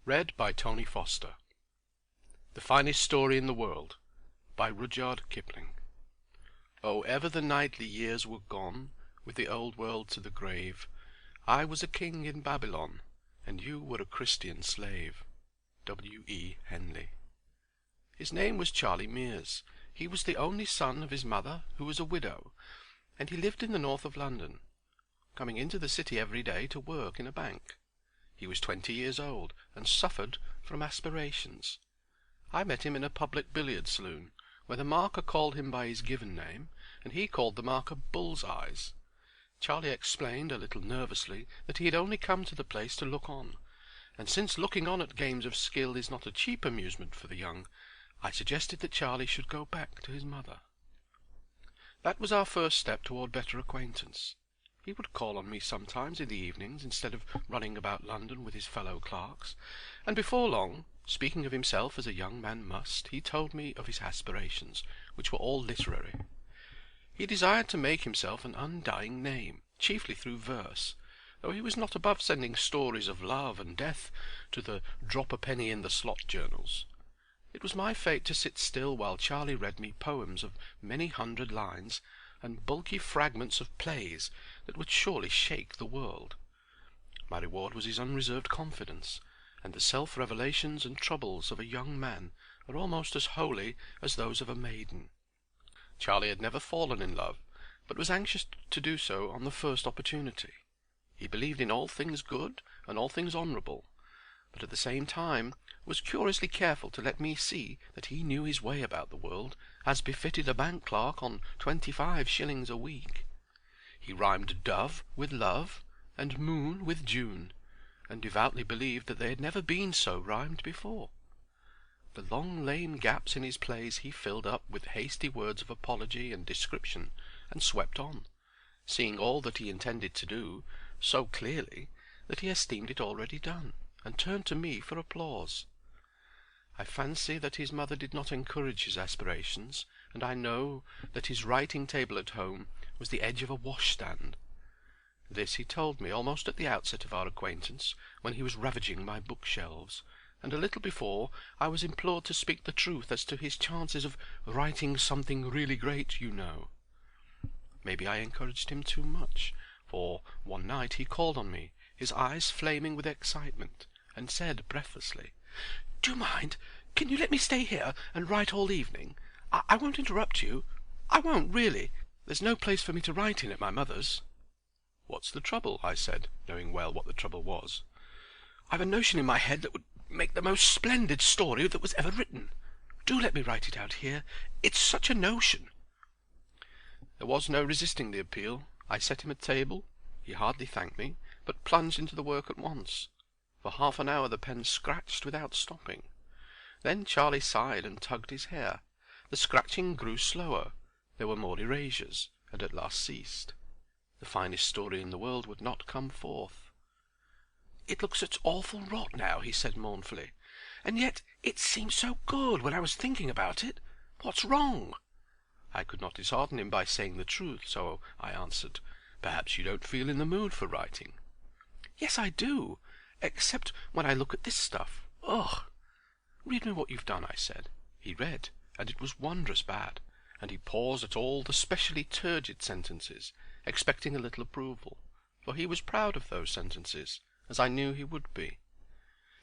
Read by Tony Foster. The Finest Story in the World by Rudyard Kipling. Oh, ever the knightly years were gone, with the old world to the grave. I was a king in Babylon, and you were a Christian slave. W. E. Henley. His name was Charlie Mears. He was the only son of his mother, who was a widow, and he lived in the north of London, coming into the city every day to work in a bank. He was 20 years old, and suffered from aspirations. I met him in a public billiard saloon, where the marker called him by his given name, and he called the marker Bull's Eyes. Charlie explained, a little nervously, that he had only come to the place to look on, and since looking on at games of skill is not a cheap amusement for the young, I suggested that Charlie should go back to his mother. That was our first step toward better acquaintance. He would call on me sometimes in the evenings instead of running about London with his fellow clerks, and before long, speaking of himself as a young man must, he told me of his aspirations, which were all literary. He desired to make himself an undying name, chiefly through verse, though he was not above sending stories of love and death to the drop-a-penny-in-the-slot journals. It was my fate to sit still while Charlie read me poems of many hundred lines and bulky fragments of plays that would surely shake the world. My reward was his unreserved confidence, and the self-revelations and troubles of a young man are almost as holy as those of a maiden. Charlie had never fallen in love, but was anxious to do so on the first opportunity. He believed in all things good and all things honourable, but at the same time was curiously careful to let me see that he knew his way about the world, as befitted a bank clerk on 25 shillings a week. He rhymed dove with love, and moon with June, and devoutly believed that they had never been so rhymed before. The long lame gaps in his plays he filled up with hasty words of apology and description, and swept on, seeing all that he intended to do so clearly that he esteemed it already done, and turned to me for applause. I fancy that his mother did not encourage his aspirations, and I know that his writing table at home was the edge of a washstand. This he told me almost at the outset of our acquaintance, when he was ravaging my bookshelves, and a little before I was implored to speak the truth as to his chances of writing something really great, you know. Maybe I encouraged him too much, for one night he called on me, his eyes flaming with excitement, and said breathlessly, "Do you mind? Can you let me stay here and write all evening? I won't interrupt you. I won't, really. There's no place for me to write in at my mother's." "What's the trouble?" I said, knowing well what the trouble was. "I've a notion in my head that would make the most splendid story that was ever written. Do let me write it out here. It's such a notion." There was no resisting the appeal. I set him a table. He hardly thanked me, but plunged into the work at once. For half an hour the pen scratched without stopping. Then Charlie sighed and tugged his hair. The scratching grew slower. There were more erasures, and at last ceased. The finest story in the world would not come forth. "It looks such awful rot now," he said mournfully. "And yet it seemed so good when I was thinking about it. What's wrong?" I could not dishearten him by saying the truth, so I answered, "Perhaps you don't feel in the mood for writing." "Yes, I do. Except when I look at this stuff. Ugh!" "Read me what you've done," I said. He read, and it was wondrous bad, and he paused at all the specially turgid sentences, expecting a little approval, for he was proud of those sentences, as I knew he would be.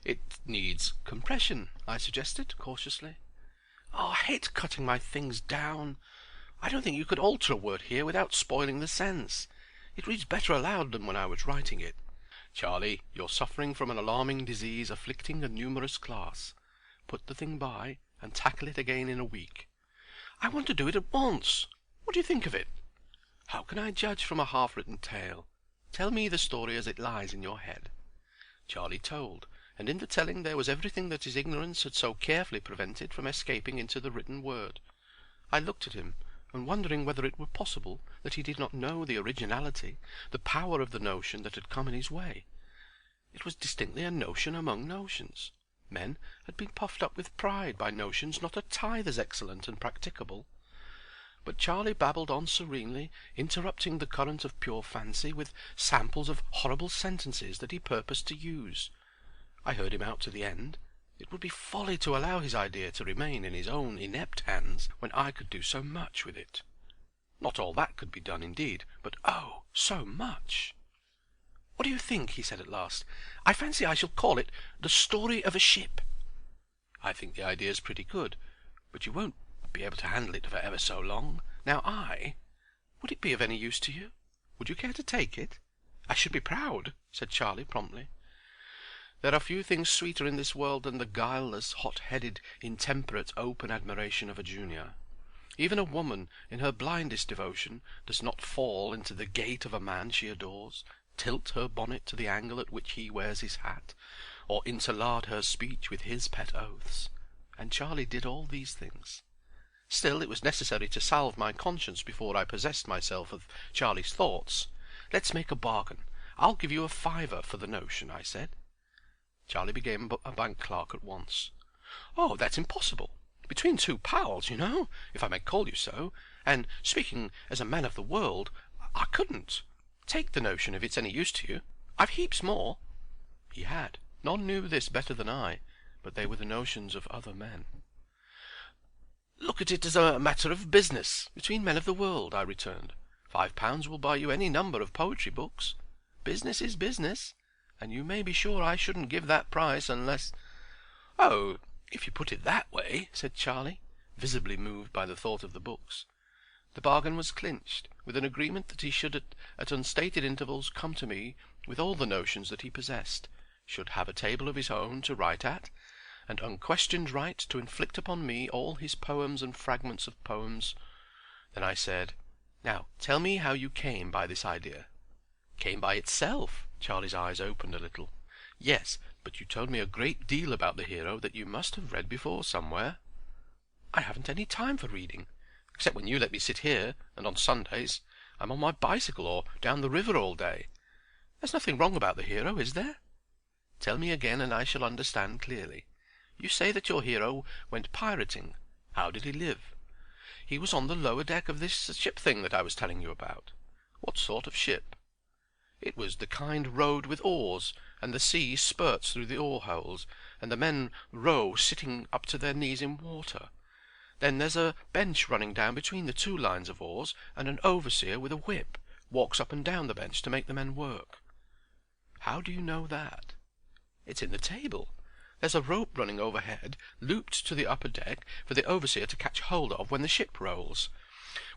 "It needs compression," I suggested cautiously. "Oh, I hate cutting my things down. I don't think you could alter a word here without spoiling the sense. It reads better aloud than when I was writing it. Charlie, you're suffering from an alarming disease afflicting a numerous class. Put the thing by, and tackle it again in a week." "I want to do it at once. What do you think of it?" "How can I judge from a half-written tale? Tell me the story as it lies in your head." Charlie told, and in the telling there was everything that his ignorance had so carefully prevented from escaping into the written word. I looked at him, and wondering whether it were possible that he did not know the originality, the power of the notion that had come in his way. It was distinctly a notion among notions. Men had been puffed up with pride by notions not a tithe as excellent and practicable. But Charlie babbled on serenely, interrupting the current of pure fancy with samples of horrible sentences that he purposed to use. I heard him out to the end. It would be folly to allow his idea to remain in his own inept hands when I could do so much with it. Not all that could be done, indeed, but oh, so much! "What do you think?" he said at last. "I fancy I shall call it The Story of a Ship." "I think the idea's pretty good, but you won't be able to handle it for ever so long. Now would it be of any use to you? Would you care to take it?" "I should be proud," said Charlie promptly. There are few things sweeter in this world than the guileless, hot-headed, intemperate, open admiration of a junior. Even a woman, in her blindest devotion, does not fall into the gait of a man she adores, tilt her bonnet to the angle at which he wears his hat, or interlard her speech with his pet oaths. And Charlie did all these things. Still, it was necessary to salve my conscience before I possessed myself of Charlie's thoughts. "Let's make a bargain. I'll give you a fiver for the notion," I said. Charlie became a bank clerk at once. "Oh, that's impossible. Between two pals, you know, if I may call you so, and speaking as a man of the world, I couldn't. Take the notion if it's any use to you. I've heaps more." He had. None knew this better than I, but they were the notions of other men. "Look at it as a matter of business, between men of the world," I returned. £5 will buy you any number of poetry books. Business is business, and you may be sure I shouldn't give that price unless—" "Oh, if you put it that way," said Charlie, visibly moved by the thought of the books. The bargain was clinched, with an agreement that he should at unstated intervals come to me with all the notions that he possessed, should have a table of his own to write at, and unquestioned right to inflict upon me all his poems and fragments of poems. Then I said, "Now tell me how you came by this idea." "Came by itself?" Charlie's eyes opened a little. "Yes, but you told me a great deal about the hero that you must have read before somewhere." "I haven't any time for reading, except when you let me sit here, and on Sundays I'm on my bicycle or down the river all day. There's nothing wrong about the hero, is there?" "Tell me again and I shall understand clearly. You say that your hero went pirating. How did he live?" "He was on the lower deck of this ship thing that I was telling you about." "What sort of ship?" "It was the kind rowed with oars, and the sea spurts through the oar-holes, and the men row sitting up to their knees in water. Then there's a bench running down between the two lines of oars, and an overseer with a whip walks up and down the bench to make the men work." "How do you know that?" "It's in the table. There's a rope running overhead, looped to the upper deck, for the overseer to catch hold of when the ship rolls.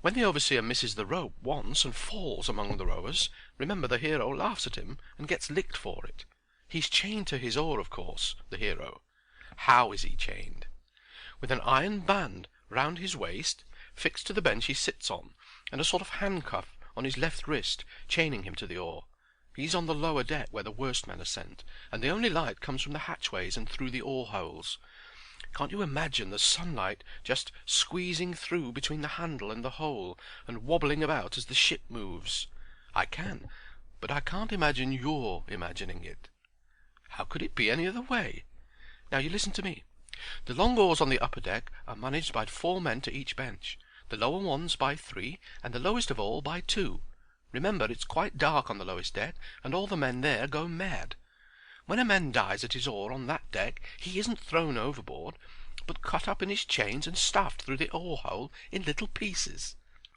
When the overseer misses the rope once and falls among the rowers, remember the hero laughs at him and gets licked for it. He's chained to his oar, of course, the hero." "How is he chained?" "With an iron band round his waist, fixed to the bench he sits on, and a sort of handcuff on his left wrist, chaining him to the oar. He's on the lower deck where the worst men are sent, and the only light comes from the hatchways and through the oar-holes. Can't you imagine the sunlight just squeezing through between the handle and the hole, and wobbling about as the ship moves?" "I can, but I can't imagine your imagining it." "How could it be any other way? Now you listen to me. The long oars on the upper deck are managed by 4 men to each bench, the lower ones by 3, and the lowest of all by 2. Remember, it's quite dark on the lowest deck, and all the men there go mad. When a man dies at his oar on that deck, he isn't thrown overboard, but cut up in his chains and stuffed through the oar-hole in little pieces."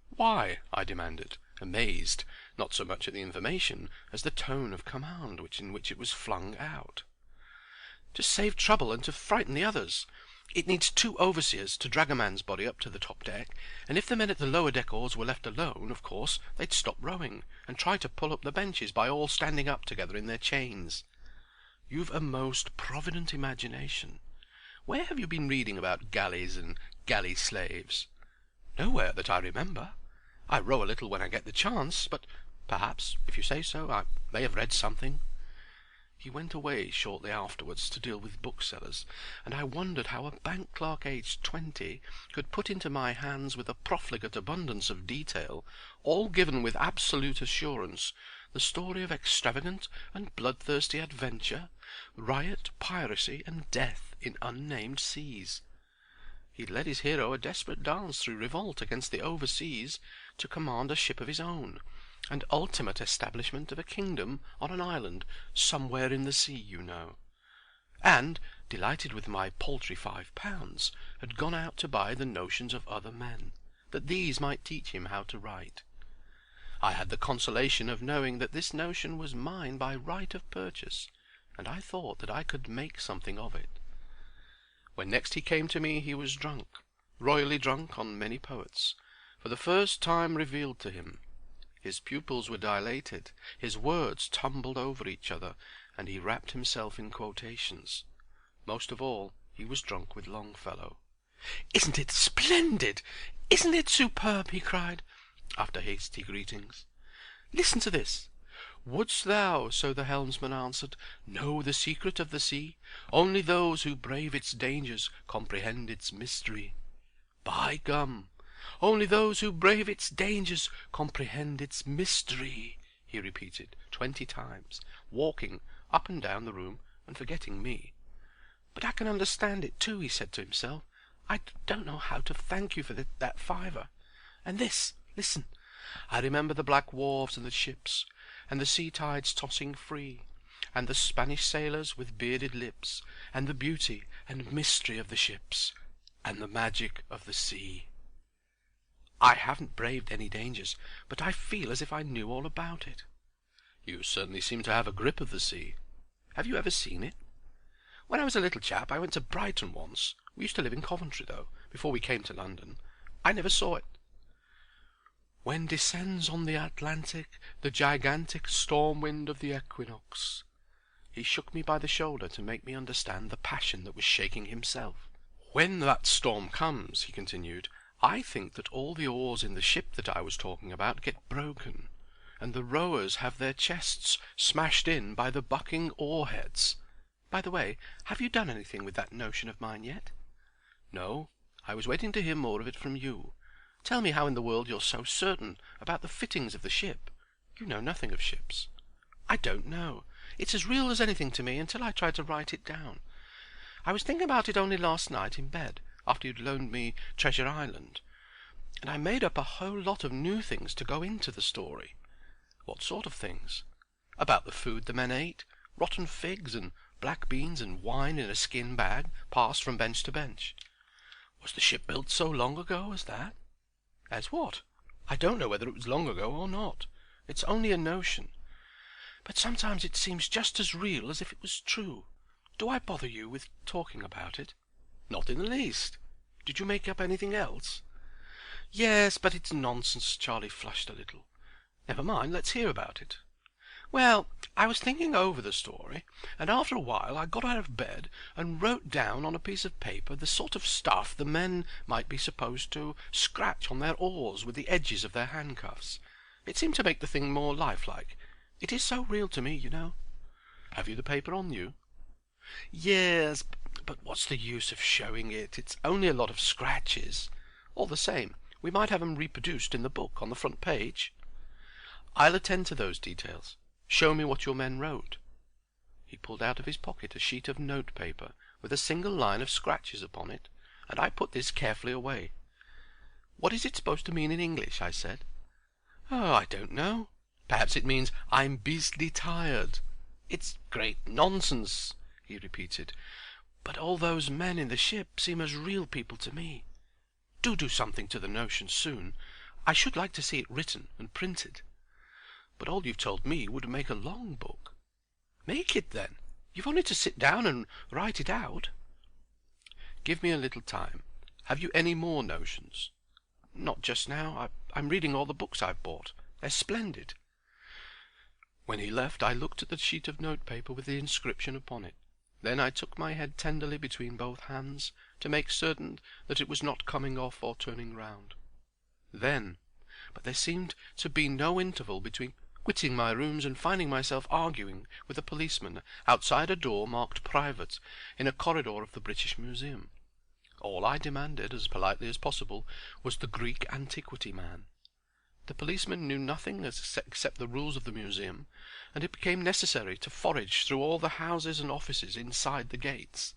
"Why?" I demanded, amazed, not so much at the information as the tone of command in which it was flung out. "To save trouble and to frighten the others. It needs 2 overseers to drag a man's body up to the top deck, and if the men at the lower deck oars were left alone, of course they'd stop rowing and try to pull up the benches by all standing up together in their chains." "You've a most provident imagination. Where have you been reading about galleys and galley slaves?" "Nowhere that I remember. I row a little when I get the chance, but perhaps, if you say so, I may have read something." He went away shortly afterwards to deal with booksellers, and I wondered how a bank clerk aged 20 could put into my hands with a profligate abundance of detail, all given with absolute assurance, the story of extravagant and bloodthirsty adventure, riot, piracy, and death in unnamed seas. He'd led his hero a desperate dance through revolt against the overseas to command a ship of his own, and ultimate establishment of a kingdom on an island somewhere in the sea, you know. and, delighted with my paltry £5, had gone out to buy the notions of other men, that these might teach him how to write. I had the consolation of knowing that this notion was mine by right of purchase, and I thought that I could make something of it. When next he came to me he was drunk, royally drunk on many poets, for the first time revealed to him. His pupils were dilated, his words tumbled over each other, and he wrapped himself in quotations. Most of all, he was drunk with Longfellow. "Isn't it splendid? Isn't it superb?" he cried, after hasty greetings. "Listen to this. Wouldst thou, so the helmsman answered, know the secret of the sea? Only those who brave its dangers comprehend its mystery. By gum! Only those who brave its dangers comprehend its mystery," he repeated 20 times, walking up and down the room and forgetting me. "But I can understand it too," he said to himself. "I don't know how to thank you for that £5. And this, listen. I remember the black wharves and the ships, and the sea tides tossing free, and the Spanish sailors with bearded lips, and the beauty and mystery of the ships, and the magic of the sea. I haven't braved any dangers, but I feel as if I knew all about it." "You certainly seem to have a grip of the sea. Have you ever seen it?" "When I was a little chap I went to Brighton once. We used to live in Coventry, though, before we came to London. I never saw it." "When descends on the Atlantic the gigantic storm wind of the equinox." He shook me by the shoulder to make me understand the passion that was shaking himself. "When that storm comes," he continued, "I think that all the oars in the ship that I was talking about get broken, and the rowers have their chests smashed in by the bucking oar-heads. By the way, have you done anything with that notion of mine yet?" "No. I was waiting to hear more of it from you. Tell me how in the world you're so certain about the fittings of the ship. You know nothing of ships." "I don't know. It's as real as anything to me until I try to write it down. I was thinking about it only last night in bed, after you'd loaned me Treasure Island, and I made up a whole lot of new things to go into the story." "What sort of things?" "About the food the men ate, rotten figs and black beans and wine in a skin bag passed from bench to bench." "Was the ship built so long ago as that?" "As what? I don't know whether it was long ago or not. It's only a notion. But sometimes it seems just as real as if it was true. Do I bother you with talking about it?" "Not in the least. Did you make up anything else?" "Yes, but it's nonsense." Charlie flushed a little. "Never mind, let's hear about it." "Well, I was thinking over the story, and after a while I got out of bed and wrote down on a piece of paper the sort of stuff the men might be supposed to scratch on their oars with the edges of their handcuffs. It seemed to make the thing more lifelike. It is so real to me, you know." "Have you the paper on you?" "Yes, but what's the use of showing it? It's only a lot of scratches. All the same, we might have 'em reproduced in the book on the front page." "I'll attend to those details. Show me what your men wrote." He pulled out of his pocket a sheet of note paper with a single line of scratches upon it, and I put this carefully away. "What is it supposed to mean in English?" I said. "Oh, I don't know. Perhaps it means 'I'm beastly tired.'" "It's great nonsense," he repeated. "But all those men in the ship seem as real people to me. Do something to the notion soon. I should like to see it written and printed." "But all you've told me would make a long book." "Make it, then. You've only to sit down and write it out." "Give me a little time. Have you any more notions?" "Not just now. I'm reading all the books I've bought. They're splendid." When he left I looked at the sheet of note paper with the inscription upon it. Then I took my head tenderly between both hands, to make certain that it was not coming off or turning round. But there seemed to be no interval between quitting my rooms and finding myself arguing with a policeman outside a door marked "Private" in a corridor of the British Museum. All I demanded, as politely as possible, was the Greek antiquity man. The policeman knew nothing except the rules of the museum, and it became necessary to forage through all the houses and offices inside the gates.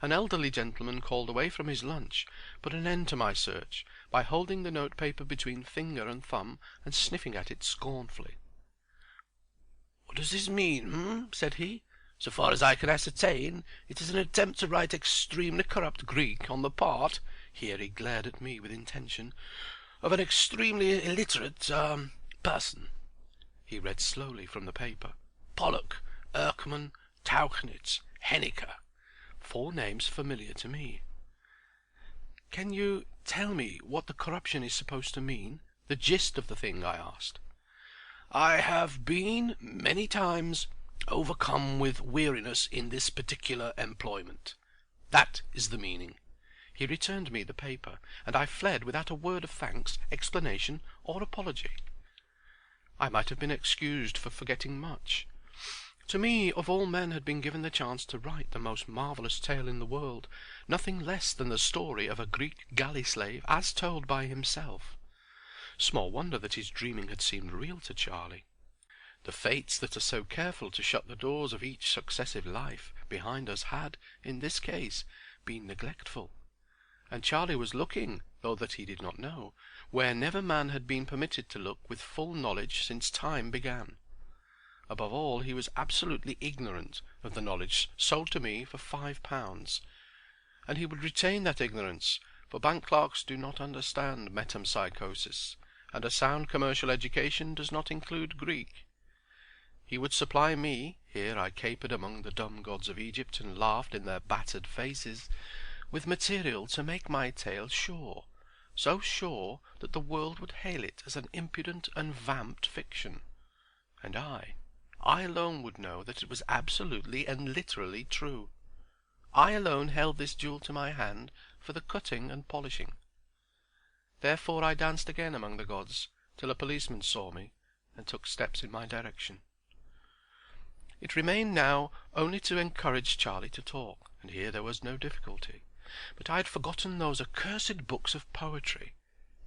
An elderly gentleman called away from his lunch put an end to my search by holding the note paper between finger and thumb and sniffing at it scornfully. "What does this mean, said he. So far as I can ascertain, it is an attempt to write extremely corrupt Greek on the part," here he glared at me with intention, "of an extremely illiterate person." He read slowly from the paper. "Pollock, Erckman, Tauchnitz, Henniker. 4 names familiar to me." "Can you tell me what the corruption is supposed to mean? The gist of the thing?" I asked. "I have been, many times, overcome with weariness in this particular employment. That is the meaning." He returned me the paper, and I fled without a word of thanks, explanation, or apology. I might have been excused for forgetting much. To me, of all men, had been given the chance to write the most marvellous tale in the world, nothing less than the story of a Greek galley slave as told by himself. Small wonder that his dreaming had seemed real to Charlie. The fates that are so careful to shut the doors of each successive life behind us had, in this case, been neglectful. And Charlie was looking, though that he did not know, where never man had been permitted to look with full knowledge since time began. Above all, he was absolutely ignorant of the knowledge sold to me for £5, and he would retain that ignorance, for bank clerks do not understand metempsychosis, and a sound commercial education does not include Greek. He would supply me (here I capered among the dumb gods of Egypt and laughed in their battered faces) with material to make my tale sure, so sure that the world would hail it as an impudent and vamped fiction. And I alone would know that it was absolutely and literally true. I alone held this jewel to my hand for the cutting and polishing. Therefore I danced again among the gods, till a policeman saw me, and took steps in my direction. It remained now only to encourage Charlie to talk, and here there was no difficulty. But I had forgotten those accursed books of poetry.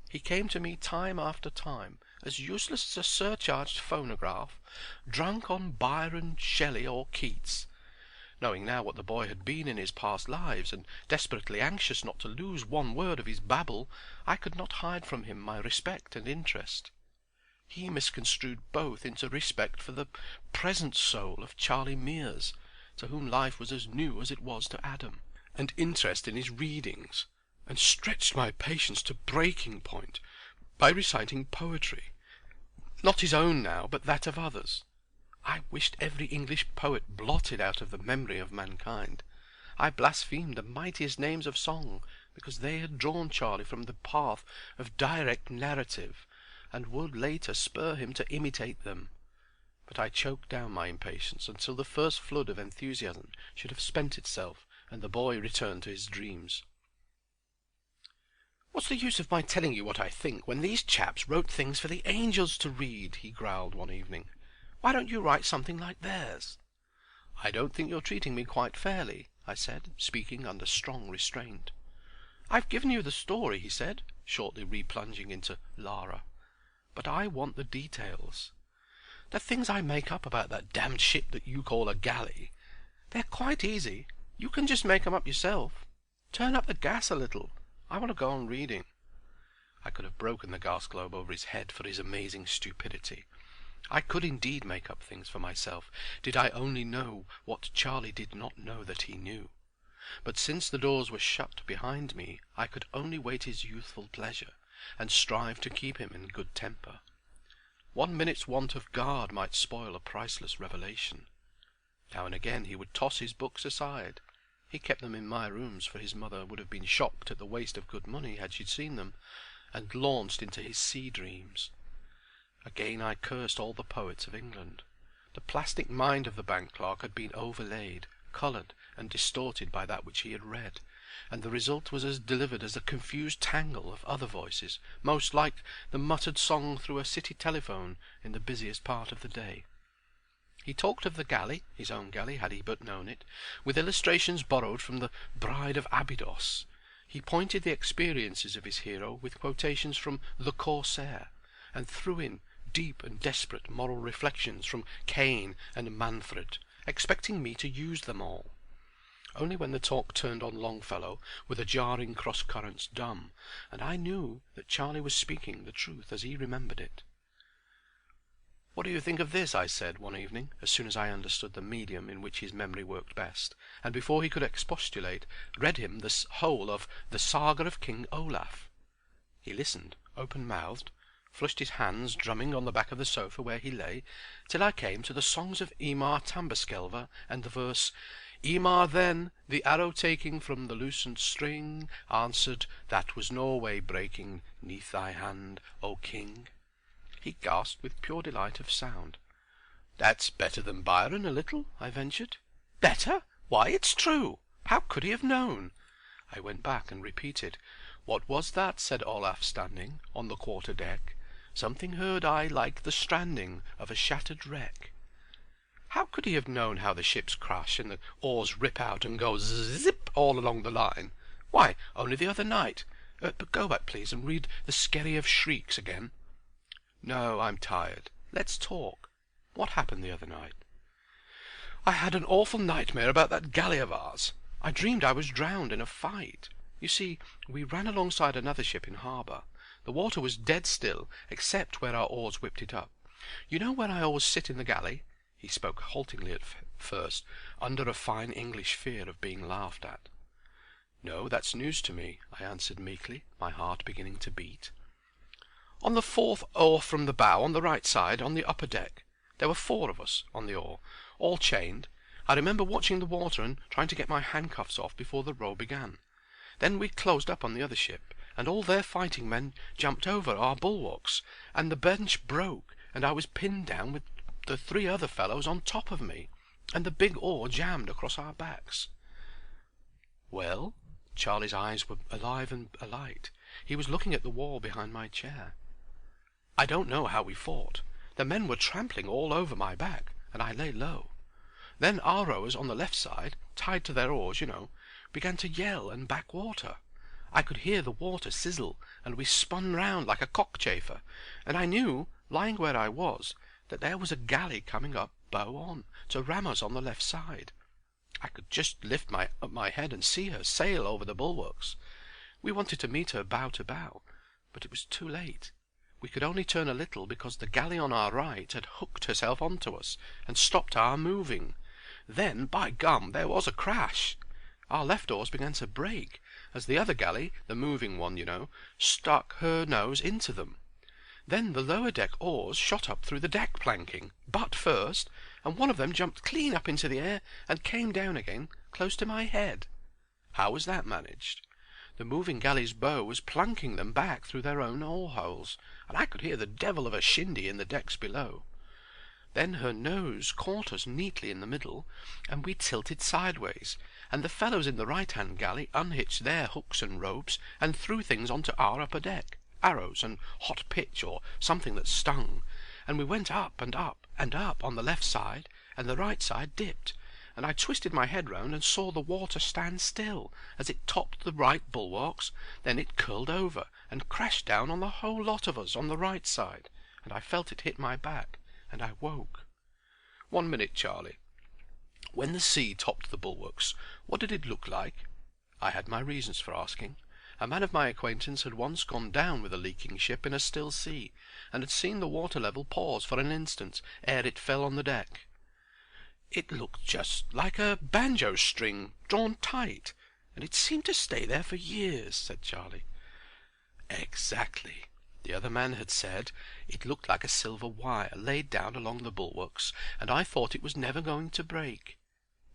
He came to me time after time, as useless as a surcharged phonograph, drunk on Byron, Shelley, or Keats. Knowing now what the boy had been in his past lives, and desperately anxious not to lose one word of his babble, I could not hide from him my respect and interest. He misconstrued both into respect for the present soul of Charlie Mears, to whom life was as new as it was to Adam, and interest in his readings, and stretched my patience to breaking point by reciting poetry, not his own now, but that of others. I wished every English poet blotted out of the memory of mankind. I blasphemed the mightiest names of song, because they had drawn Charlie from the path of direct narrative, and would later spur him to imitate them. But I choked down my impatience until the first flood of enthusiasm should have spent itself, and the boy returned to his dreams. "What's the use of my telling you what I think, when these chaps wrote things for the angels to read?" he growled one evening. "Why don't you write something like theirs?" "I don't think you're treating me quite fairly," I said, speaking under strong restraint. "I've given you the story," he said, shortly replunging into Lara. "But I want the details. The things I make up about that damned ship that you call a galley, they're quite easy. You can just make 'em up yourself. Turn up the gas a little. I want to go on reading." I could have broken the gas globe over his head for his amazing stupidity. I could indeed make up things for myself, did I only know what Charlie did not know that he knew. But since the doors were shut behind me, I could only wait his youthful pleasure, and strive to keep him in good temper. 1 minute's want of guard might spoil a priceless revelation. Now and again he would toss his books aside. He kept them in my rooms, for his mother would have been shocked at the waste of good money had she seen them, and launched into his sea dreams. Again I cursed all the poets of England. The plastic mind of the bank clerk had been overlaid, coloured, and distorted by that which he had read, and the result was as delivered as a confused tangle of other voices, most like the muttered song through a city telephone in the busiest part of the day. He talked of the galley, his own galley had he but known it, with illustrations borrowed from the Bride of Abydos. He pointed the experiences of his hero with quotations from The Corsair, and threw in deep and desperate moral reflections from Cain and Manfred, expecting me to use them all. Only when the talk turned on Longfellow were the jarring cross-currents dumb, and I knew that Charlie was speaking the truth as he remembered it. "What do you think of this?" I said one evening, as soon as I understood the medium in which his memory worked best, and before he could expostulate, read him the whole of the Saga of King Olaf. He listened, open-mouthed, flushed his hands drumming on the back of the sofa where he lay, till I came to the songs of Emar Tamberskelver and the verse, "Emar then, the arrow taking from the loosened string, answered, that was Norway breaking, neath thy hand, O king." He gasped with pure delight of sound. "That's better than Byron a little," I ventured. "Better? Why, it's true. How could he have known?" I went back and repeated. "What was that?" said Olaf, standing on the quarter-deck. "Something heard I like the stranding of a shattered wreck." How could he have known how the ships crash and the oars rip out and go zip all along the line? Why, only the other night. But go back, please, and read the Skerry of Shrieks again. "No, I'm tired. Let's talk. What happened the other night?" "I had an awful nightmare about that galley of ours. I dreamed I was drowned in a fight. You see, we ran alongside another ship in harbour. The water was dead still, except where our oars whipped it up. You know where I always sit in the galley?" He spoke haltingly at first, under a fine English fear of being laughed at. "No, that's news to me," I answered meekly, my heart beginning to beat. "On the fourth oar from the bow, on the right side, on the upper deck. There were 4 of us on the oar, all chained. I remember watching the water and trying to get my handcuffs off before the row began. Then we closed up on the other ship, and all their fighting men jumped over our bulwarks, and the bench broke, and I was pinned down with the 3 other fellows on top of me, and the big oar jammed across our backs." "Well?" Charlie's eyes were alive and alight. He was looking at the wall behind my chair. "I don't know how we fought. The men were trampling all over my back, and I lay low. Then our rowers on the left side, tied to their oars, you know, began to yell and back water. I could hear the water sizzle, and we spun round like a cockchafer, and I knew, lying where I was, that there was a galley coming up bow on to ram us on the left side. I could just lift up my head and see her sail over the bulwarks. We wanted to meet her bow to bow, but it was too late. We could only turn a little because the galley on our right had hooked herself onto us and stopped our moving. Then, by gum, there was a crash. Our left oars began to break, as the other galley, the moving one, you know, stuck her nose into them. Then the lower deck oars shot up through the deck planking, butt first, and one of them jumped clean up into the air and came down again close to my head. How was that managed? The moving galley's bow was plunking them back through their own oar-holes, and I could hear the devil of a shindy in the decks below. Then her nose caught us neatly in the middle, and we tilted sideways, and the fellows in the right-hand galley unhitched their hooks and ropes and threw things onto our upper deck, arrows and hot pitch or something that stung, and we went up and up and up on the left side, and the right side dipped, and I twisted my head round and saw the water stand still as it topped the right bulwarks. Then it curled over and crashed down on the whole lot of us on the right side, and I felt it hit my back, and I woke. 1 minute, Charlie. When the sea topped the bulwarks, what did it look like?" I had my reasons for asking. A man of my acquaintance had once gone down with a leaking ship in a still sea, and had seen the water level pause for an instant ere it fell on the deck. "It looked just like a banjo string drawn tight, and it seemed to stay there for years," said Charlie. "Exactly. The other man had said it looked like a silver wire laid down along the bulwarks, and I thought it was never going to break.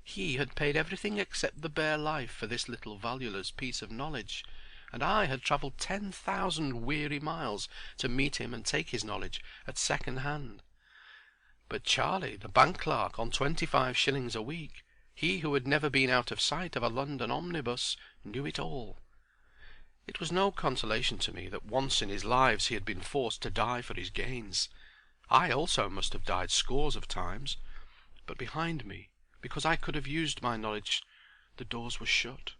He had paid everything except the bare life for this little valueless piece of knowledge, and I had travelled 10,000 weary miles to meet him and take his knowledge at second hand. But Charlie, the bank clerk on 25 shillings a week, he who had never been out of sight of a London omnibus, knew it all. It was no consolation to me that once in his lives he had been forced to die for his gains. I also must have died scores of times. But behind me, because I could have used my knowledge, the doors were shut."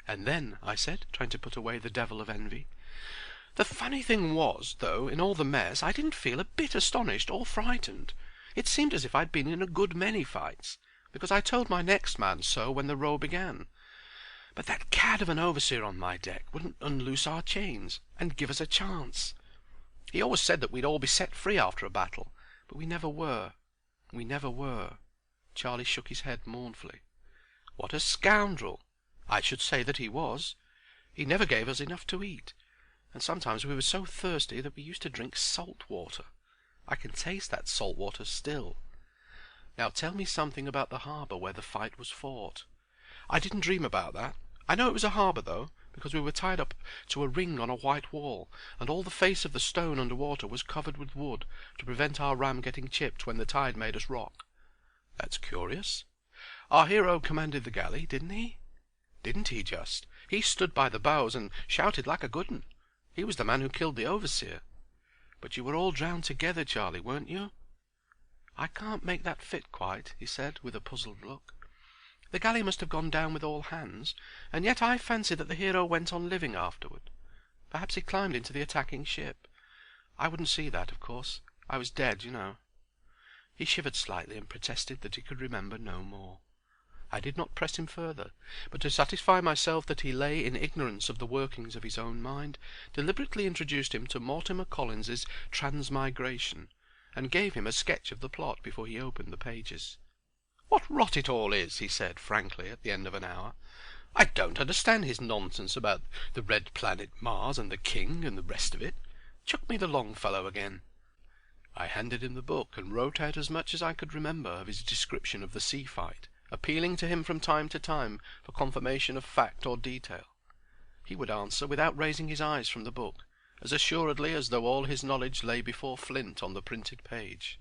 "And then," I said, trying to put away the devil of envy. "The funny thing was, though, in all the mess, I didn't feel a bit astonished or frightened. It seemed as if I'd been in a good many fights, because I told my next man so when the row began. But that cad of an overseer on my deck wouldn't unloose our chains and give us a chance. He always said that we'd all be set free after a battle, But we never were. We never were." Charlie shook his head mournfully. "What a scoundrel! I should say that he was. He never gave us enough to eat, and sometimes we were so thirsty that we used to drink salt water. I can taste that salt water still. Now tell me something about the harbour where the fight was fought." "I didn't dream about that. I know it was a harbour, though, because we were tied up to a ring on a white wall, and all the face of the stone under water was covered with wood to prevent our ram getting chipped when the tide made us rock." "That's curious. Our hero commanded the galley, didn't he?" "Didn't he just! He stood by the bows and shouted like a good 'un. He was the man who killed the overseer. But you were all drowned together, Charlie, weren't you?" "I can't make that fit quite," he said, with a puzzled look. "The galley must have gone down with all hands, and yet I fancy that the hero went on living afterward. Perhaps he climbed into the attacking ship. I wouldn't see that, of course. I was dead, you know." He shivered slightly and protested that he could remember no more. I did not press him further, but to satisfy myself that he lay in ignorance of the workings of his own mind, deliberately introduced him to Mortimer Collins's Transmigration, and gave him a sketch of the plot before he opened the pages. "What rot it all is," he said frankly at the end of an hour. "I don't understand his nonsense about the red planet Mars and the king and the rest of it. Chuck me the Longfellow again." I handed him the book and wrote out as much as I could remember of his description of the sea fight, appealing to him from time to time for confirmation of fact or detail. He would answer without raising his eyes from the book, as assuredly as though all his knowledge lay before Flint on the printed page.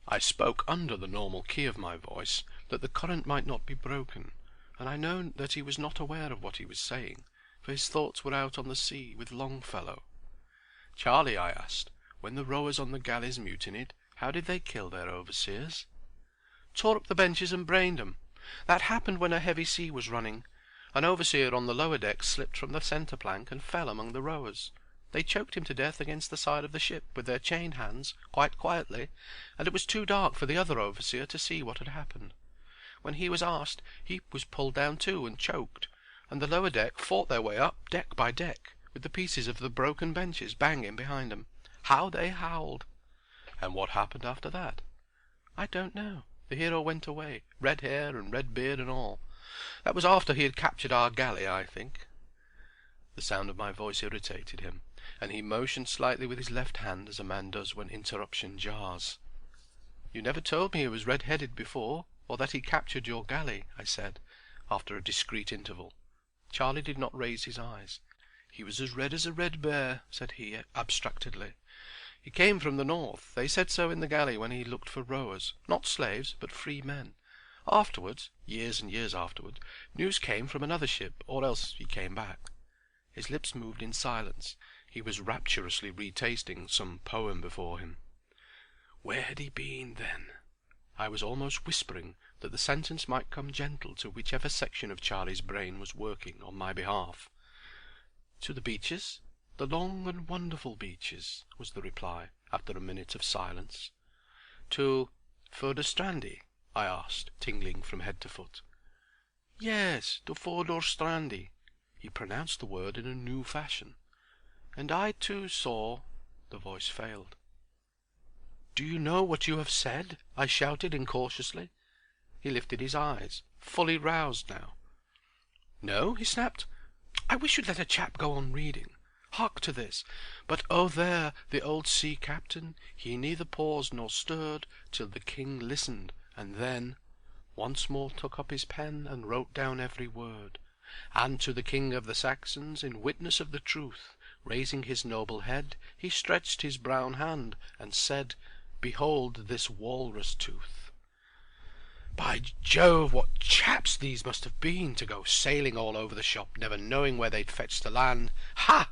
I spoke under the normal key of my voice, that the current might not be broken, and I know that he was not aware of what he was saying, for his thoughts were out on the sea with Longfellow. "Charlie," I asked, "when the rowers on the galleys mutinied, how did they kill their overseers?" "Tore up the benches and brained 'em. That happened when a heavy sea was running. An overseer on the lower deck slipped from the centre plank and fell among the rowers. They choked him to death against the side of the ship with their chained hands, quite quietly, and it was too dark for the other overseer to see what had happened. When he was asked, he was pulled down too and choked, and the lower deck fought their way up deck by deck, with the pieces of the broken benches banging behind 'em. How they howled!" "And what happened after that?" "I don't know. The hero went away, red hair and red beard and all. That was after he had captured our galley, I think." The sound of my voice irritated him, and he motioned slightly with his left hand as a man does when interruption jars. "You never told me he was red-headed before, or that he captured your galley," I said, after a discreet interval. Charlie did not raise his eyes. "He was as red as a red bear," said he, abstractedly. "He came from the north. They said so in the galley when he looked for rowers, not slaves, but free men. Afterwards, years and years afterward, news came from another ship, or else he came back." His lips moved in silence. He was rapturously retasting some poem before him. Where had he been, then? I was almost whispering that the sentence might come gentle to whichever section of Charlie's brain was working on my behalf. "To the beaches, the long and wonderful beaches," was the reply, after a minute of silence. "To Furdurstrandi?" I asked, tingling from head to foot. "Yes, to Furdurstrandi." He pronounced the word in a new fashion. "And I too saw—" The voice failed. "Do you know what you have said?" I shouted incautiously. He lifted his eyes, fully roused now. "No," he snapped. "I wish you'd let a chap go on reading. Hark to this. 'But oh there, the old sea captain, he neither paused nor stirred till the king listened, and then once more took up his pen and wrote down every word. And to the king of the Saxons, in witness of the truth, raising his noble head, he stretched his brown hand and said, Behold this walrus tooth.' By Jove, what chaps these must have been, to go sailing all over the shop, never knowing where they'd fetch to land. Ha!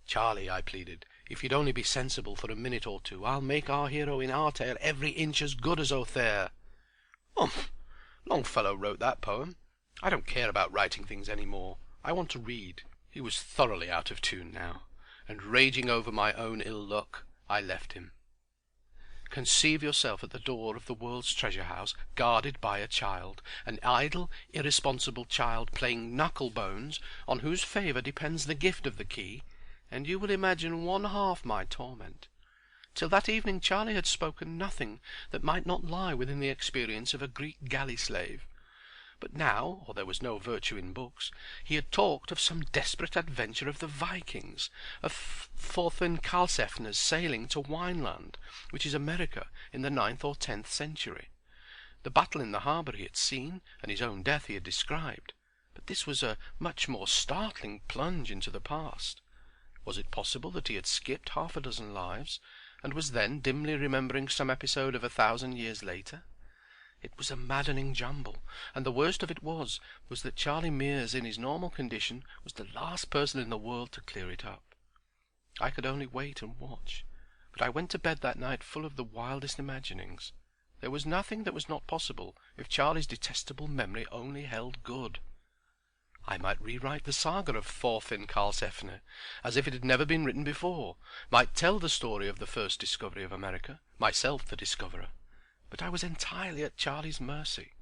Charlie," I pleaded, "if you'd only be sensible for a minute or two, I'll make our hero in our tale every inch as good as Othere." "Umph! Longfellow wrote that poem. I don't care about writing things any more. I want to read." He was thoroughly out of tune now, and raging over my own ill luck, I left him. Conceive yourself at the door of the world's treasure house, guarded by a child, an idle, irresponsible child playing knuckle-bones, on whose favour depends the gift of the key, and you will imagine one half my torment. Till that evening Charlie had spoken nothing that might not lie within the experience of a Greek galley slave. But now, or there was no virtue in books, he had talked of some desperate adventure of the Vikings, of Thorfinn Karlsefne's sailing to Wineland, which is America, in the 9th or 10th century. The battle in the harbour he had seen, and his own death he had described. But this was a much more startling plunge into the past. Was it possible that he had skipped half a dozen lives, and was then dimly remembering some episode of 1,000 years later? It was a maddening jumble, and the worst of it was that Charlie Mears in his normal condition was the last person in the world to clear it up. I could only wait and watch, but I went to bed that night full of the wildest imaginings. There was nothing that was not possible if Charlie's detestable memory only held good. I might rewrite the saga of Thorfinn Karlsefne as if it had never been written before, might tell the story of the first discovery of America, myself the discoverer. But I was entirely at Charlie's mercy,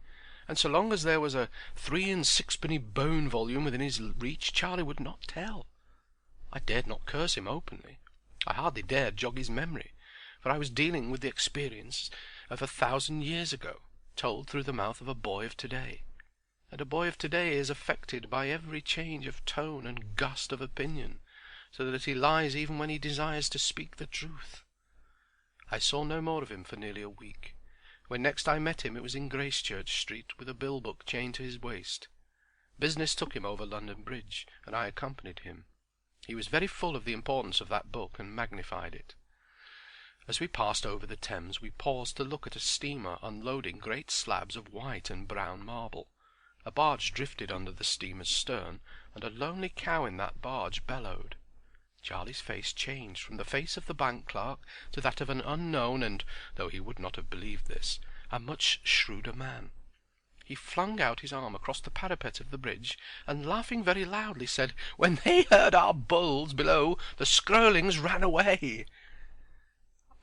and so long as there was a 3 and 6penny bone volume within his reach, Charlie would not tell. I dared not curse him openly. I hardly dared jog his memory, for I was dealing with the experience of 1,000 years ago, told through the mouth of a boy of today. And a boy of today is affected by every change of tone and gust of opinion, so that he lies even when he desires to speak the truth. I saw no more of him for nearly a week. When next I met him it was in Gracechurch Street with a bill book chained to his waist. Business took him over London Bridge, and I accompanied him. He was very full of the importance of that book and magnified it. As we passed over the Thames we paused to look at a steamer unloading great slabs of white and brown marble. A barge drifted under the steamer's stern, and a lonely cow in that barge bellowed. Charlie's face changed from the face of the bank clerk to that of an unknown and, though he would not have believed this, a much shrewder man. He flung out his arm across the parapet of the bridge, and laughing very loudly said, "When they heard our bulls below, the Skroelings ran away."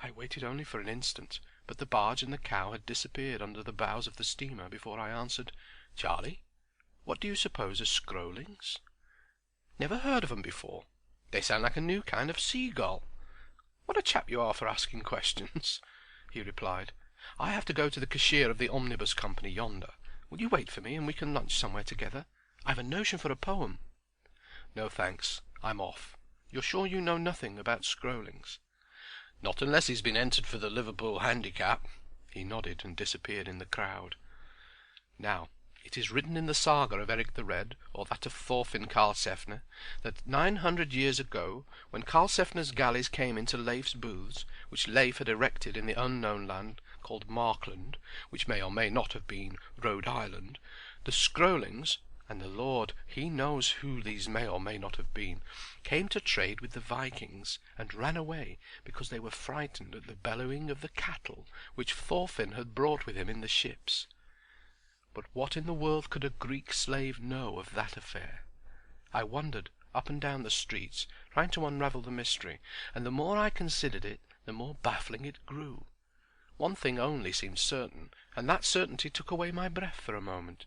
I waited only for an instant, but the barge and the cow had disappeared under the bows of the steamer before I answered, "Charlie, what do you suppose are Skroelings?" "Never heard of 'em before. They sound like a new kind of seagull." "What a chap you are for asking questions," he replied. "I have to go to the cashier of the omnibus company yonder. Will you wait for me and we can lunch somewhere together? I've a notion for a poem." "No, thanks. I'm off. You're sure you know nothing about Skroelings?" "Not unless he's been entered for the Liverpool Handicap." He nodded and disappeared in the crowd. Now, it is written in the saga of Eric the Red, or that of Thorfinn Karlsefne, that 900 years ago, when Karlsefne's galleys came into Leif's booths, which Leif had erected in the unknown land called Markland, which may or may not have been Rhode Island, the Skroelings, and the Lord, he knows who these may or may not have been, came to trade with the Vikings, and ran away because they were frightened at the bellowing of the cattle which Thorfinn had brought with him in the ships. But what in the world could a Greek slave know of that affair? I wandered up and down the streets, trying to unravel the mystery, and the more I considered it, the more baffling it grew. One thing only seemed certain, and that certainty took away my breath for a moment.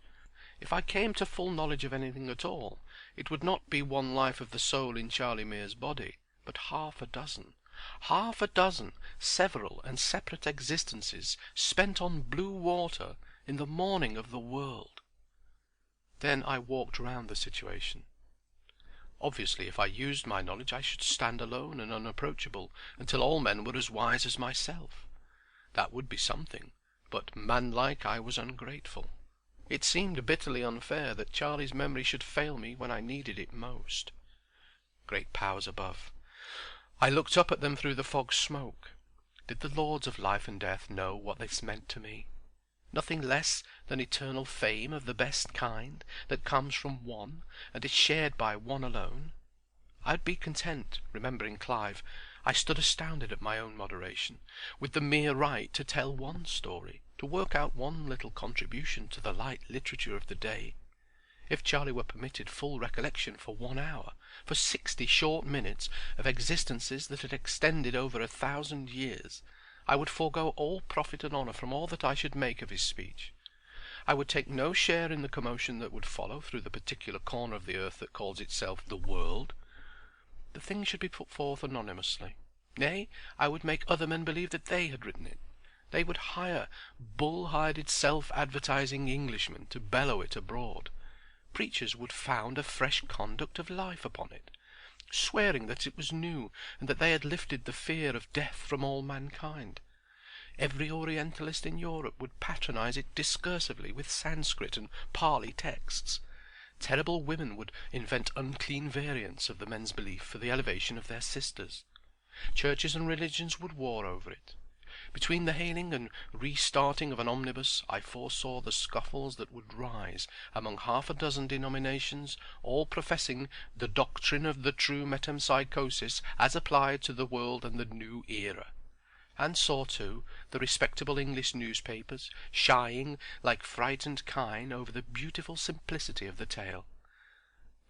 If I came to full knowledge of anything at all, it would not be one life of the soul in Charlie Mears' body, but half a dozen, several and separate existences spent on blue water in the morning of the world. Then I walked round the situation. Obviously, if I used my knowledge, I should stand alone and unapproachable until all men were as wise as myself. That would be something, but manlike I was ungrateful. It seemed bitterly unfair that Charlie's memory should fail me when I needed it most. Great powers above. I looked up at them through the fog smoke. Did the lords of life and death know what this meant to me? Nothing less than eternal fame of the best kind, that comes from one, and is shared by one alone. I'd be content, remembering Clive, I stood astounded at my own moderation, with the mere right to tell one story, to work out one little contribution to the light literature of the day. If Charlie were permitted full recollection for 1 hour, for 60 short minutes of existences that had extended over 1,000 years, I would forego all profit and honour from all that I should make of his speech. I would take no share in the commotion that would follow through the particular corner of the earth that calls itself the world. The thing should be put forth anonymously, Nay, I would make other men believe that they had written it. They would hire bull-hided self-advertising Englishmen to bellow it abroad. Preachers would found a fresh conduct of life upon it, swearing that it was new and that they had lifted the fear of death from all mankind. Every Orientalist in Europe would patronize it discursively with Sanskrit and Pali texts. Terrible women would invent unclean variants of the men's belief for the elevation of their sisters. Churches and religions would war over it. Between the hailing and restarting of an omnibus, I foresaw the scuffles that would rise among half a dozen denominations, all professing the doctrine of the true metempsychosis as applied to the world and the new era. And saw, too, the respectable English newspapers shying like frightened kine over the beautiful simplicity of the tale.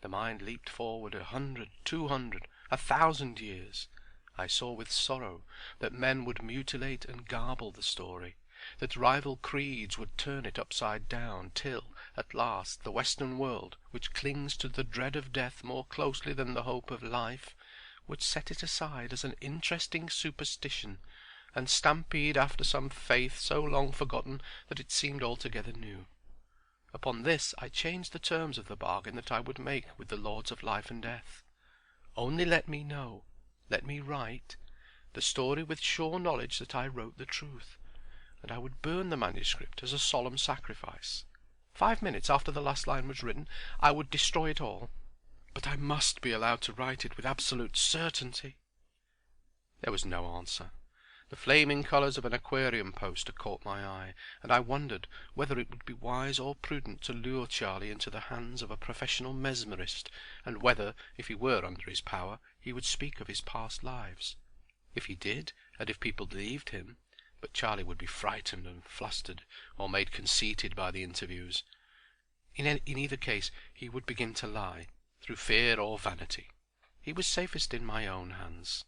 The mind leaped forward 100, 200, 1,000 years. I saw with sorrow that men would mutilate and garble the story, that rival creeds would turn it upside down, till, at last, the Western world, which clings to the dread of death more closely than the hope of life, would set it aside as an interesting superstition, and stampede after some faith so long forgotten that it seemed altogether new. Upon this I changed the terms of the bargain that I would make with the lords of life and death. Only let me know, let me write, the story with sure knowledge that I wrote the truth, and I would burn the manuscript as a solemn sacrifice. 5 minutes after the last line was written, I would destroy it all. But I must be allowed to write it with absolute certainty. There was no answer. The flaming colours of an aquarium poster caught my eye, and I wondered whether it would be wise or prudent to lure Charlie into the hands of a professional mesmerist, and whether, if he were under his power, he would speak of his past lives. If he did, and if people believed him, but Charlie would be frightened and flustered, or made conceited by the interviews. In either case he would begin to lie, through fear or vanity. He was safest in my own hands.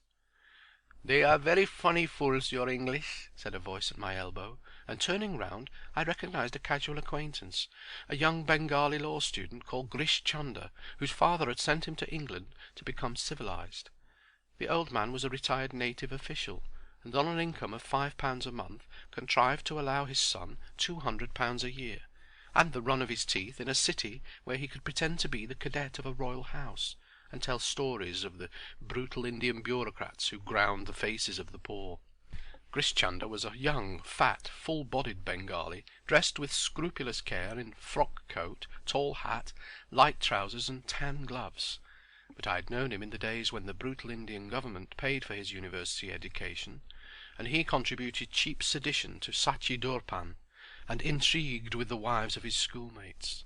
"They are very funny fools, your English," said a voice at my elbow, and turning round I recognized a casual acquaintance, a young Bengali law student called Grish Chunder, whose father had sent him to England to become civilized. The old man was a retired native official, and on an income of £5 a month contrived to allow his son £200 a year, and the run of his teeth in a city where he could pretend to be the cadet of a royal house, and tell stories of the brutal Indian bureaucrats who ground the faces of the poor. Grish Chunder was a young, fat, full-bodied Bengali, dressed with scrupulous care in frock coat, tall hat, light trousers, and tan gloves. But I had known him in the days when the brutal Indian government paid for his university education, and he contributed cheap sedition to Sachi Durpan, and intrigued with the wives of his schoolmates.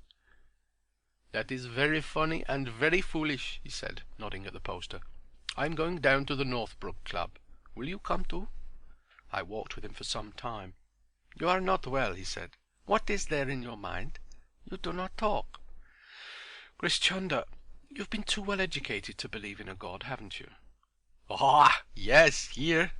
"That is very funny and very foolish," he said, nodding at the poster. "I am going down to the Northbrook Club. Will you come too?" I walked with him for some time. "You are not well," he said. "What is there in your mind? You do not talk." "Grish Chunder, you've been too well educated to believe in a God, haven't you?" "Ah, yes, here.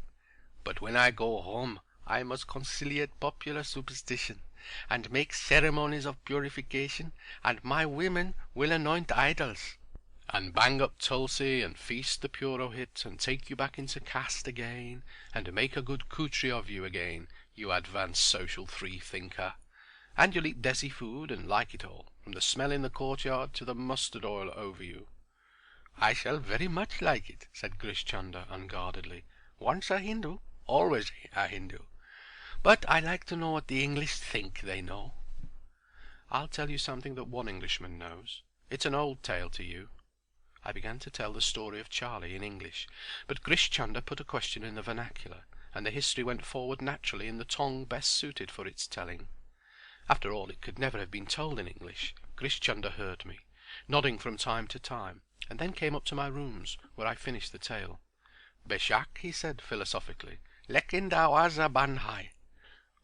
But when I go home I must conciliate popular superstition, and make ceremonies of purification, and my women will anoint idols, and bang up tulsi, and feast the purohit, and take you back into caste again, and make a good kutri of you again, you advanced social free-thinker. And you'll eat desi food and like it all, from the smell in the courtyard to the mustard oil over you." "I shall very much like it," said Grish Chunder unguardedly. "Once a Hindu, always a Hindu. But I like to know what the English think they know." "I'll tell you something that one Englishman knows. It's an old tale to you." I began to tell the story of Charlie in English, but Grish Chunder put a question in the vernacular, and the history went forward naturally in the tongue best suited for its telling. After all, it could never have been told in English. Grish Chunder heard me, nodding from time to time, and then came up to my rooms, where I finished the tale. "Beshak," he said philosophically, "lekin dawaza banhai."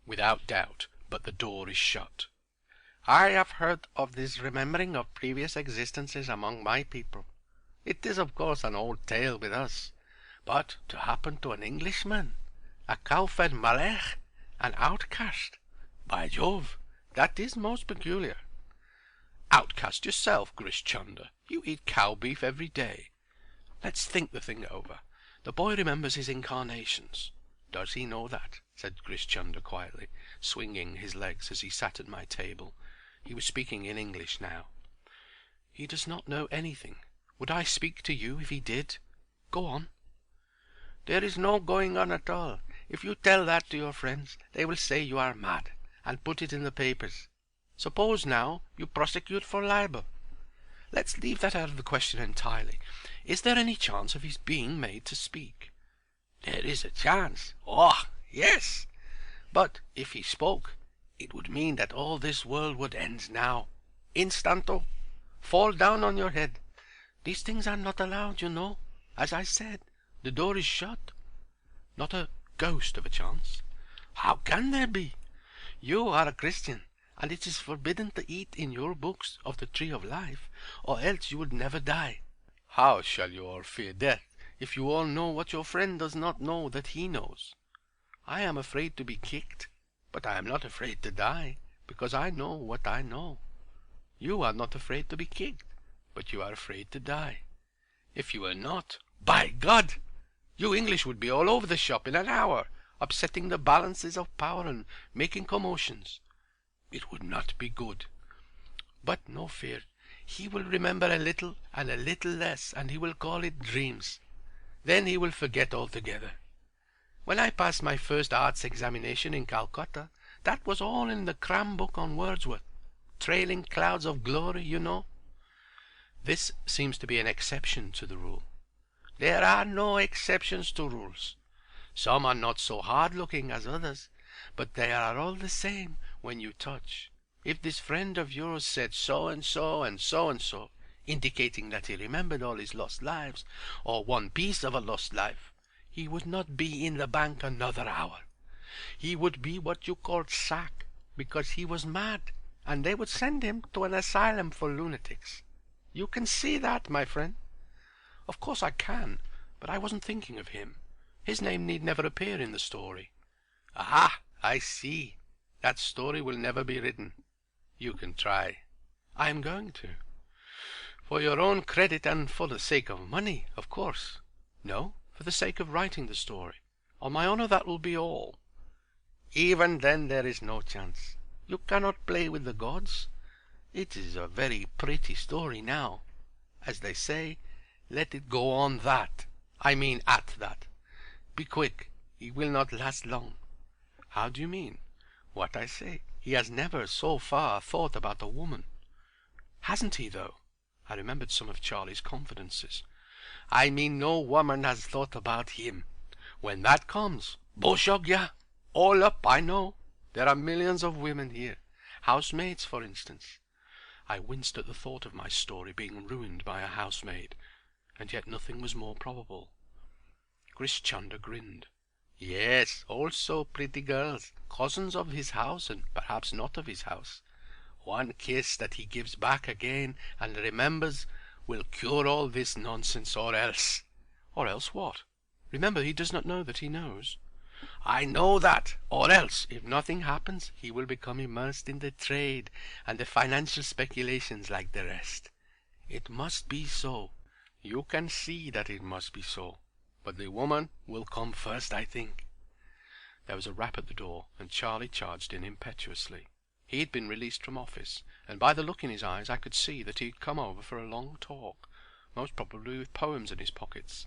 "Without doubt, but the door is shut." "I have heard of this remembering of previous existences among my people. It is of course an old tale with us, but to happen to an Englishman, a cow-fed Malay, an outcast, by Jove, that is most peculiar." "Outcast yourself, Grish Chunder. You eat cow beef every day. Let's think the thing over. The boy remembers his incarnations." "Does he know that?" said Grish Chunder quietly, swinging his legs as he sat at my table. He was speaking in English now. "He does not know anything. Would I speak to you if he did? Go on." "There is no going on at all. If you tell that to your friends, they will say you are mad, and put it in the papers. Suppose, now, you prosecute for libel. Let's leave that out of the question entirely. Is there any chance of his being made to speak?" "There is a chance. Oh, yes. But if he spoke, it would mean that all this world would end now. Instanto. Fall down on your head. These things are not allowed, you know. As I said, the door is shut." "Not a ghost of a chance?" "How can there be? You are a Christian, and it is forbidden to eat in your books of the tree of life, or else you would never die. How shall you all fear death if you all know what your friend does not know that he knows? I am afraid to be kicked, but I am not afraid to die, because I know what I know. You are not afraid to be kicked, but you are afraid to die. If you were not, by God! You English would be all over the shop in an hour, upsetting the balances of power and making commotions. It would not be good. But no fear. He will remember a little and a little less, and he will call it dreams. Then he will forget altogether. When I passed my first arts examination in Calcutta, that was all in the cram book on Wordsworth. Trailing clouds of glory, you know." "This seems to be an exception to the rule." "There are no exceptions to rules. Some are not so hard-looking as others, but they are all the same when you touch. If this friend of yours said so and so and so and so, indicating that he remembered all his lost lives, or one piece of a lost life, he would not be in the bank another hour. He would be what you call sack, because he was mad, and they would send him to an asylum for lunatics. You can see that, my friend?" "Of course I can, but I wasn't thinking of him. His name need never appear in the story." "Ah, I see. That story will never be written." "You can try." "I am going to." "For your own credit and for the sake of money, of course." "No, for the sake of writing the story. On my honor that will be all." "Even then there is no chance. You cannot play with the gods. It is a very pretty story now. As they say, let it go on that. I mean at that. Be quick. He will not last long." "How do you mean?" "What I say. He has never so far thought about a woman." "Hasn't he, though?" I remembered some of Charlie's confidences. "I mean no woman has thought about him. When that comes, Boshogya! All up, I know. There are millions of women here. Housemaids, for instance." I winced at the thought of my story being ruined by a housemaid, and yet nothing was more probable. Grish Chunder grinned. "Yes, also pretty girls, cousins of his house and perhaps not of his house. One kiss that he gives back again and remembers will cure all this nonsense, or else—" "Or else what? Remember, he does not know that he knows." "I know that. Or else, if nothing happens, he will become immersed in the trade and the financial speculations like the rest. It must be so. You can see that it must be so. But the woman will come first, I think." There was a rap at the door, and Charlie charged in impetuously. He had been released from office, and by the look in his eyes I could see that he had come over for a long talk, most probably with poems in his pockets.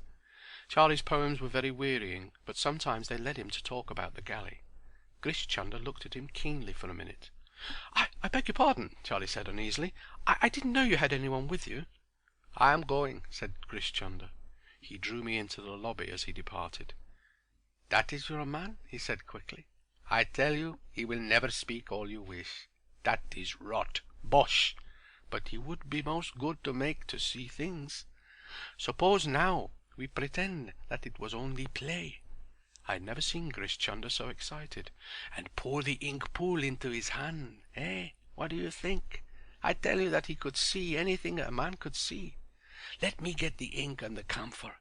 Charlie's poems were very wearying, but sometimes they led him to talk about the galley. Grish Chunder looked at him keenly for a minute. I beg your pardon," Charlie said uneasily. I didn't know you had anyone with you." "I am going," said Grish Chunder. He drew me into the lobby as he departed. "That is your man?" he said quickly. "I tell you, he will never speak all you wish. That is rot. Bosh. But he would be most good to make to see things. Suppose now we pretend that it was only play." I had never seen Grish Chunder so excited. "And pour the ink pool into his hand. What do you think? I tell you that he could see anything a man could see. Let me get the ink and the camphor.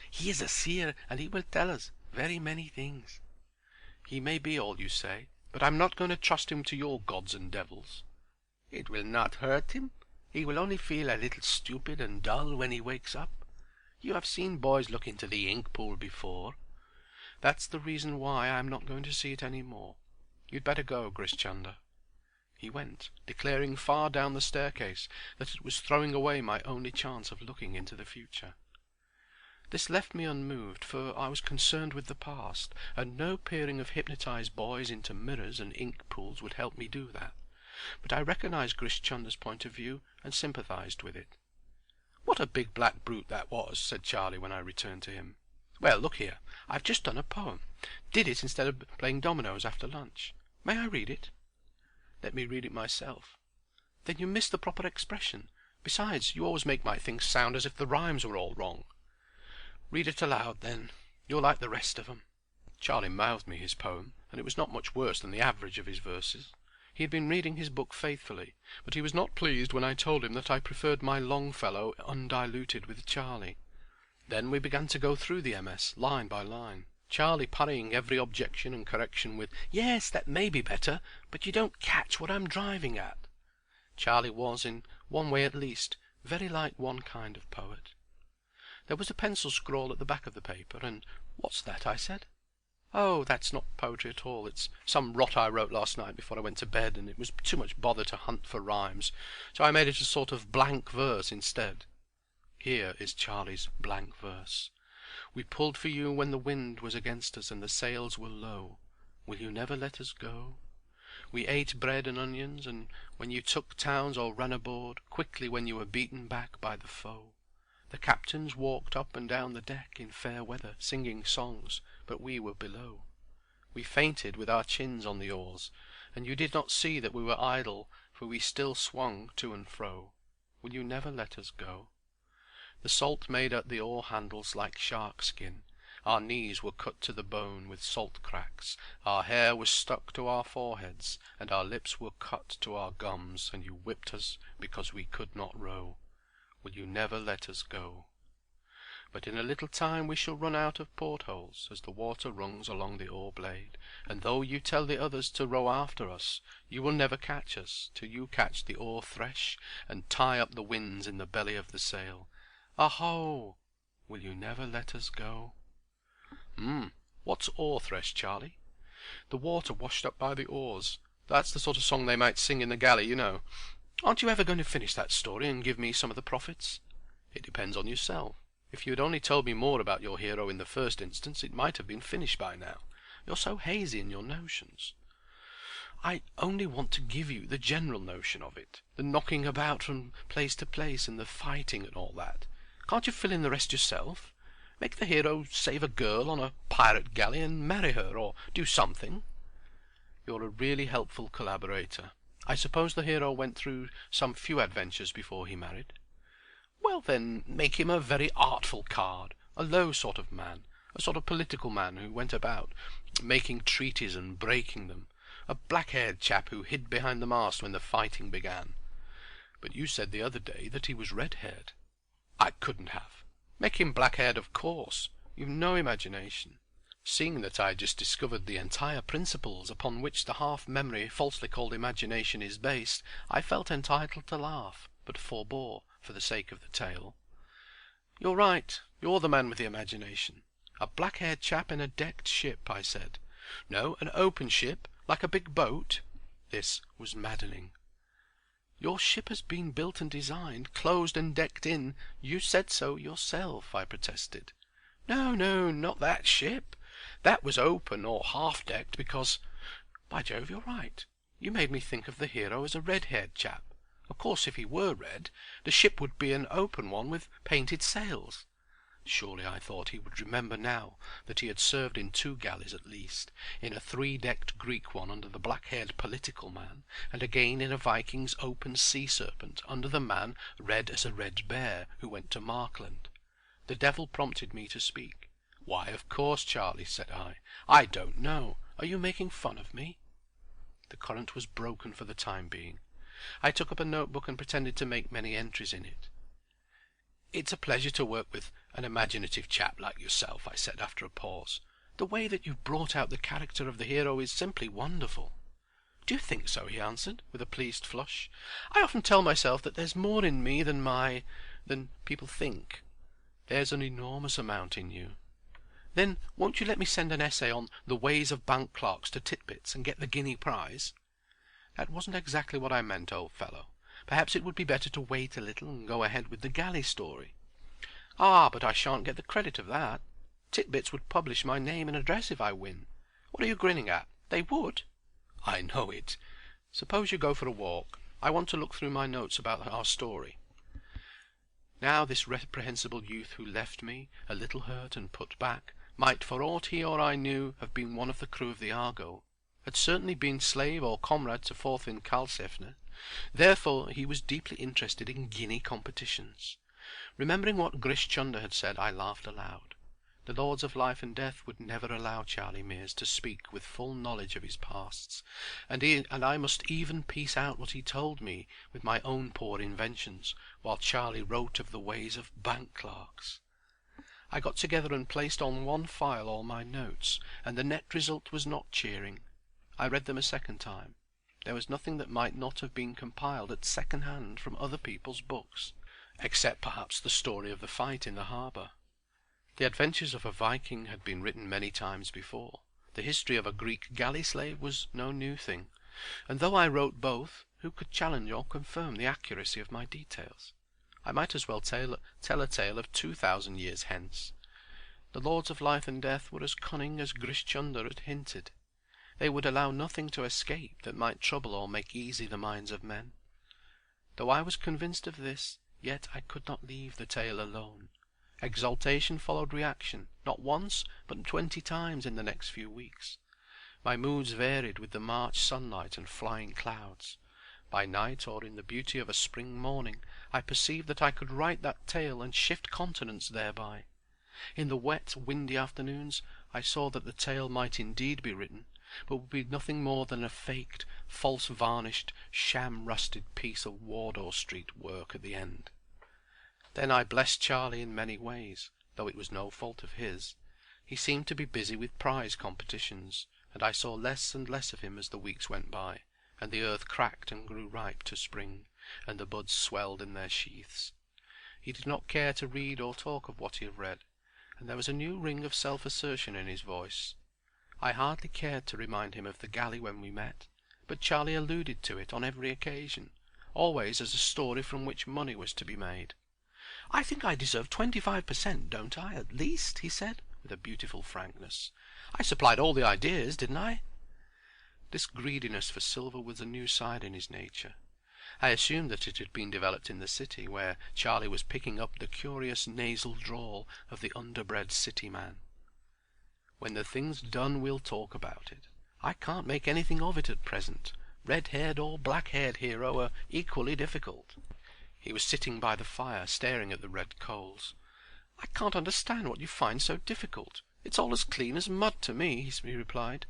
He is a seer, and he will tell us very many things." "He may be all you say, but I'm not going to trust him to your gods and devils." "It will not hurt him. He will only feel a little stupid and dull when he wakes up. You have seen boys look into the ink pool before. That's the reason why I am not going to see it any more. You'd better go, Grish Chunder." He went, declaring far down the staircase that it was throwing away my only chance of looking into the future. This left me unmoved, for I was concerned with the past, and no peering of hypnotized boys into mirrors and ink pools would help me do that. But I recognized Grish Chunder's point of view and sympathized with it. "What a big black brute that was," said Charlie when I returned to him. "Well, look here, I've just done a poem. Did it instead of playing dominoes after lunch. May I read it?" "Let me read it myself." "Then you miss the proper expression. Besides, you always make my things sound as if the rhymes were all wrong." "Read it aloud, then. You're like the rest of 'em." Charlie mouthed me his poem, and it was not much worse than the average of his verses. He had been reading his book faithfully, but he was not pleased when I told him that I preferred my Longfellow undiluted with Charlie. Then we began to go through the MS, line by line, Charlie parrying every objection and correction with, "Yes, that may be better, but you don't catch what I'm driving at." Charlie was, in one way at least, very like one kind of poet. There was a pencil scrawl at the back of the paper, and "What's that?" I said. "Oh, that's not poetry at all. It's some rot I wrote last night before I went to bed, and it was too much bother to hunt for rhymes, so I made it a sort of blank verse instead." Here is Charlie's blank verse. "We pulled for you when the wind was against us and the sails were low. Will you never let us go? We ate bread and onions, and when you took towns or ran aboard, quickly when you were beaten back by the foe. The captains walked up and down the deck in fair weather singing songs, but we were below. We fainted with our chins on the oars, and you did not see that we were idle, for we still swung to and fro. Will you never let us go? The salt made at the oar handles like shark skin. Our knees were cut to the bone with salt cracks. Our hair was stuck to our foreheads, and our lips were cut to our gums, and you whipped us because we could not row. Will you never let us go? But in a little time we shall run out of portholes as the water runs along the oar blade, and though you tell the others to row after us, you will never catch us till you catch the oar thresh and tie up the winds in the belly of the sail. Aho! Will you never let us go?" What's oar thresh, Charlie?" "The water washed up by the oars. That's the sort of song they might sing in the galley, you know. Aren't you ever going to finish that story and give me some of the profits?" "It depends on yourself. If you had only told me more about your hero in the first instance, it might have been finished by now. You're so hazy in your notions." "I only want to give you the general notion of it, the knocking about from place to place and the fighting and all that. Can't you fill in the rest yourself? Make the hero save a girl on a pirate galley and marry her, or do something." "You're a really helpful collaborator. I suppose the hero went through some few adventures before he married?" "Well, then, make him a very artful card, a low sort of man, a sort of political man who went about making treaties and breaking them, a black-haired chap who hid behind the mast when the fighting began." "But you said the other day that he was red-haired." "I couldn't have. Make him black-haired, of course. You've no imagination." Seeing that I had just discovered the entire principles upon which the half-memory falsely called imagination is based, I felt entitled to laugh, but forbore for the sake of the tale. "You're right. You're the man with the imagination. A black-haired chap in a decked ship," I said. "No, an open ship, like a big boat." This was maddening. "Your ship has been built and designed, closed and decked in. You said so yourself," I protested. "No, not that ship. That was open or half-decked because— By Jove, you're right. You made me think of the hero as a red-haired chap. Of course, if he were red, the ship would be an open one with painted sails." Surely I thought he would remember now that he had served in 2 galleys at least, in a 3-decked Greek one under the black-haired political man, and again in a Viking's open sea serpent under the man red as a red bear who went to Markland. The devil prompted me to speak. "Why, of course, Charlie," said I. "I don't know. Are you making fun of me?" The current was broken for the time being. I took up a notebook and pretended to make many entries in it. "It's a pleasure to work with an imaginative chap like yourself," I said after a pause. "The way that you've brought out the character of the hero is simply wonderful." "Do you think so?" he answered, with a pleased flush. "I often tell myself that there's more in me than people think." There's an enormous amount in you. Then won't you let me send an essay on the ways of bank clerks to Titbits and get the guinea prize?" "That wasn't exactly what I meant, old fellow. Perhaps it would be better to wait a little and go ahead with the galley story." "Ah, but I shan't get the credit of that. Titbits would publish my name and address if I win. What are you grinning at? They would." "I know it. Suppose you go for a walk. I want to look through my notes about our story." Now this reprehensible youth who left me, a little hurt and put back, might for aught he or I knew have been one of the crew of the Argo, had certainly been slave or comrade to Thorfinn Karlsefne. Therefore he was deeply interested in guinea competitions. Remembering what Grish Chunder had said, I laughed aloud. The Lords of Life and Death would never allow Charlie Mears to speak with full knowledge of his pasts, and I must even piece out what he told me with my own poor inventions, while Charlie wrote of the ways of bank clerks. I got together and placed on one file all my notes, and the net result was not cheering. I read them a second time. There was nothing that might not have been compiled at second hand from other people's books, except perhaps the story of the fight in the harbour. The adventures of a Viking had been written many times before. The history of a Greek galley slave was no new thing, and though I wrote both, who could challenge or confirm the accuracy of my details? I might as well tell a tale of 2,000 years hence. The Lords of Life and Death were as cunning as Grish Chunder had hinted. They would allow nothing to escape that might trouble or make easy the minds of men. Though I was convinced of this, yet I could not leave the tale alone. Exaltation followed reaction, not once, but 20 times in the next few weeks. My moods varied with the March sunlight and flying clouds. By night, or in the beauty of a spring morning, I perceived that I could write that tale and shift continents thereby. In the wet, windy afternoons, I saw that the tale might indeed be written, but would be nothing more than a faked, false-varnished, sham-rusted piece of Wardour Street work at the end. Then I blessed Charlie in many ways, though it was no fault of his. He seemed to be busy with prize competitions, and I saw less and less of him as the weeks went by, and the earth cracked and grew ripe to spring, and the buds swelled in their sheaths. He did not care to read or talk of what he had read, and there was a new ring of self-assertion in his voice. I hardly cared to remind him of the galley when we met, but Charlie alluded to it on every occasion, always as a story from which money was to be made. "I think I deserve 25%, don't I, at least?" he said, with a beautiful frankness. "I supplied all the ideas, didn't I?" This greediness for silver was a new side in his nature. I assumed that it had been developed in the city, where Charlie was picking up the curious nasal drawl of the underbred city man. "When the thing's done we'll talk about it. I can't make anything of it at present. Red-haired or black-haired hero are equally difficult." He was sitting by the fire, staring at the red coals. "I can't understand what you find so difficult. It's all as clean as mud to me," he replied.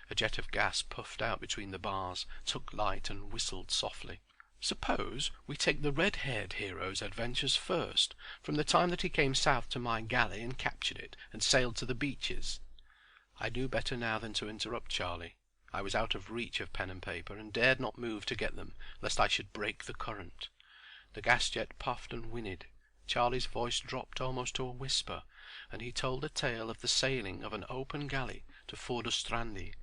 A jet of gas puffed out between the bars, took light and whistled softly. "Suppose we take the red-haired hero's adventures first, from the time that he came south to my galley and captured it, and sailed to the beaches." I knew better now than to interrupt Charlie. I was out of reach of pen and paper, and dared not move to get them, lest I should break the current. The gas jet puffed and whinnied. Charlie's voice dropped almost to a whisper, and he told a tale of the sailing of an open galley to Furdurstrandi,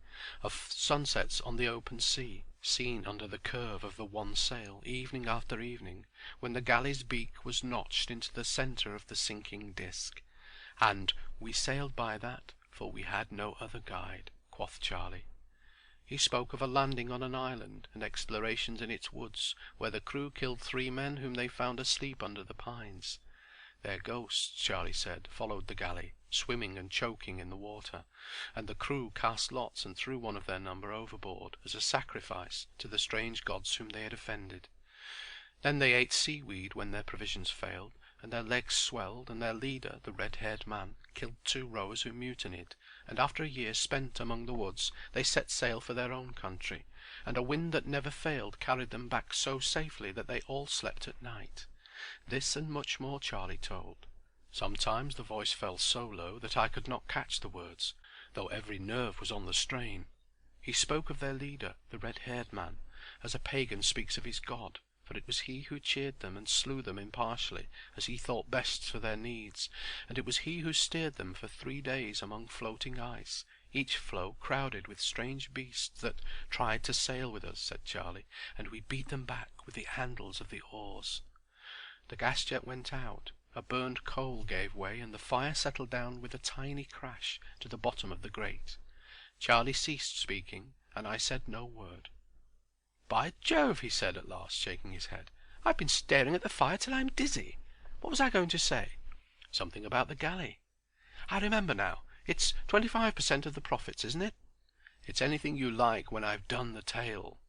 of sunsets on the open sea, seen under the curve of the one sail, evening after evening, when the galley's beak was notched into the centre of the sinking disk. And "we sailed by that, for we had no other guide," quoth Charlie. He spoke of a landing on an island, and explorations in its woods, where the crew killed 3 men whom they found asleep under the pines. Their ghosts, Charlie said, followed the galley, swimming and choking in the water, and the crew cast lots and threw one of their number overboard as a sacrifice to the strange gods whom they had offended. Then they ate seaweed when their provisions failed, and their legs swelled, and their leader, the red-haired man, killed 2 rowers who mutinied, and after a year spent among the woods they set sail for their own country, and a wind that never failed carried them back so safely that they all slept at night. This and much more Charlie told. Sometimes the voice fell so low that I could not catch the words, though every nerve was on the strain. He spoke of their leader, the red-haired man, as a pagan speaks of his god, for for it was he who cheered them and slew them impartially as he thought best for their needs, and it was he who steered them for 3 days among floating ice, each floe crowded with strange beasts that tried to sail with us, said Charlie, and we beat them back with the handles of the oars. The gas jet went out, a burned coal gave way, and the fire settled down with a tiny crash to the bottom of the grate. Charlie ceased speaking, and I said no word. "By Jove," he said at last, shaking his head, "I've been staring at the fire till I'm dizzy. What was I going to say? Something about the galley. I remember now. It's 25% of the profits, isn't it? It's anything you like when I've done the tale.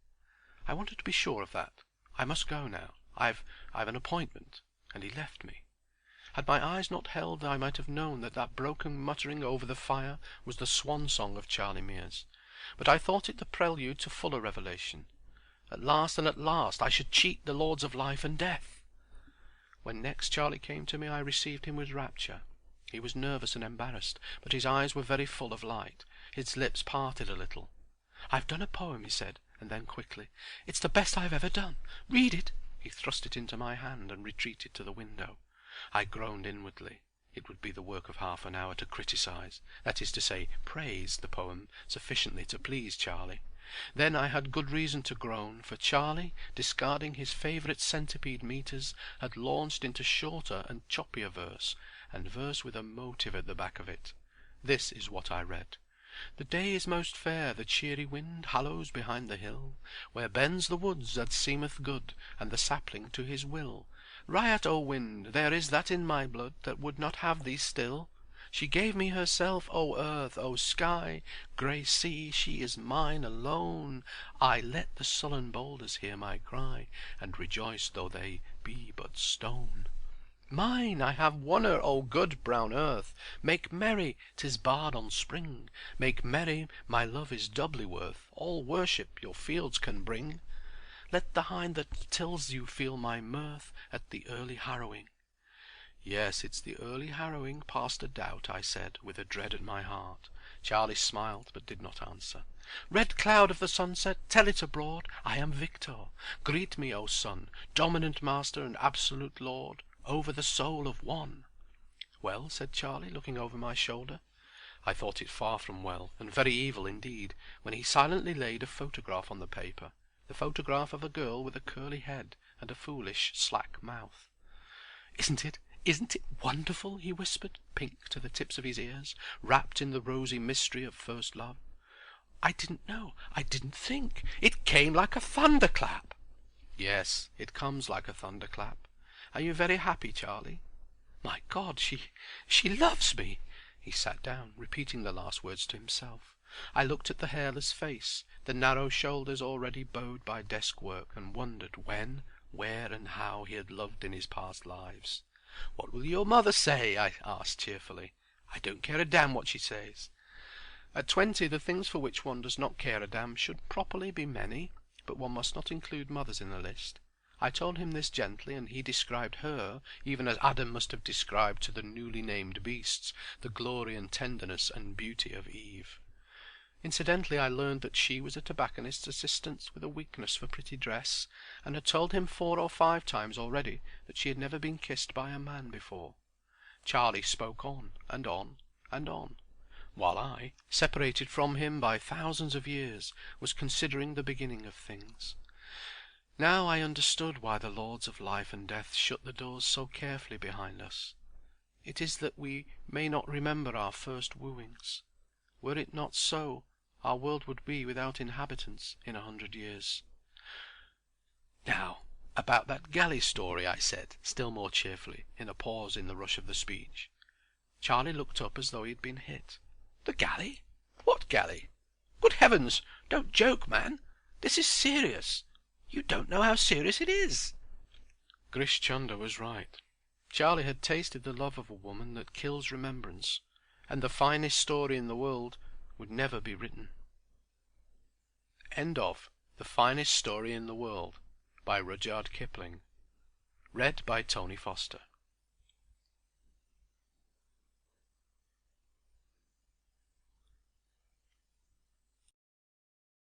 I wanted to be sure of that. I must go now. I've an appointment." And he left me. Had my eyes not held, I might have known that broken muttering over the fire was the swan song of Charlie Mears. But I thought it the prelude to fuller revelation. At last and at last I should cheat the lords of life and death. When next Charlie came to me I received him with rapture. He was nervous and embarrassed, but his eyes were very full of light. His lips parted a little. "I've done a poem," he said, and then quickly, "It's the best I've ever done. Read it." He thrust it into my hand and retreated to the window. I groaned inwardly. It would be the work of half an hour to criticize, that is to say, praise the poem sufficiently to please Charlie. Then I had good reason to groan, for Charlie, discarding his favourite centipede metres, had launched into shorter and choppier verse, and verse with a motive at the back of it. This is what I read. "The day is most fair, the cheery wind halloos behind the hill, where bends the woods that seemeth good, and the sapling to his will. Riot, O wind, there is that in my blood that would not have thee still. She gave me herself, O earth, O sky, grey sea, she is mine alone. I let the sullen boulders hear my cry, and rejoice though they be but stone. Mine, I have won her, O good brown earth. Make merry, 'tis barred on spring. Make merry, my love is doubly worth all worship your fields can bring. Let the hind that tills you feel my mirth at the early harrowing." "Yes, it's the early harrowing, past a doubt," I said, with a dread at my heart. Charlie smiled, but did not answer. "Red cloud of the sunset, tell it abroad, I am victor. Greet me, O sun, dominant master and absolute lord, over the soul of one." "Well?" said Charlie, looking over my shoulder. I thought it far from well, and very evil indeed, when he silently laid a photograph on the paper, the photograph of a girl with a curly head and a foolish, slack mouth. Isn't it wonderful?" he whispered, pink to the tips of his ears, wrapped in the rosy mystery of first love. "I didn't know. I didn't think. It came like a thunderclap." "Yes, it comes like a thunderclap. Are you very happy, Charlie?" "My God, she loves me!" He sat down, repeating the last words to himself. I looked at the hairless face, the narrow shoulders already bowed by desk work, and wondered when, where, and how he had loved in his past lives. "What will your mother say?" I asked cheerfully. "I don't care a damn what she says." At 20 the things for which one does not care a damn should properly be many, but one must not include mothers in the list. I told him this gently, and he described her, even as Adam must have described to the newly named beasts the glory and tenderness and beauty of Eve. Incidentally I learned that she was a tobacconist's assistant with a weakness for pretty dress, and had told him 4 or 5 times already that she had never been kissed by a man before. Charlie spoke on, and on, and on, while I, separated from him by thousands of years, was considering the beginning of things. Now I understood why the lords of life and death shut the doors so carefully behind us. It is that we may not remember our first wooings. Were it not so, our world would be without inhabitants in 100 years. "Now, about that galley story," I said, still more cheerfully, in a pause in the rush of the speech. Charlie looked up as though he had been hit. "The galley? What galley? Good heavens, don't joke, man. This is serious. You don't know how serious it is." Grish Chunder was right. Charlie had tasted the love of a woman that kills remembrance, and the finest story in the world would never be written. End of The Finest Story in the World by Rudyard Kipling. Read by Tony Foster.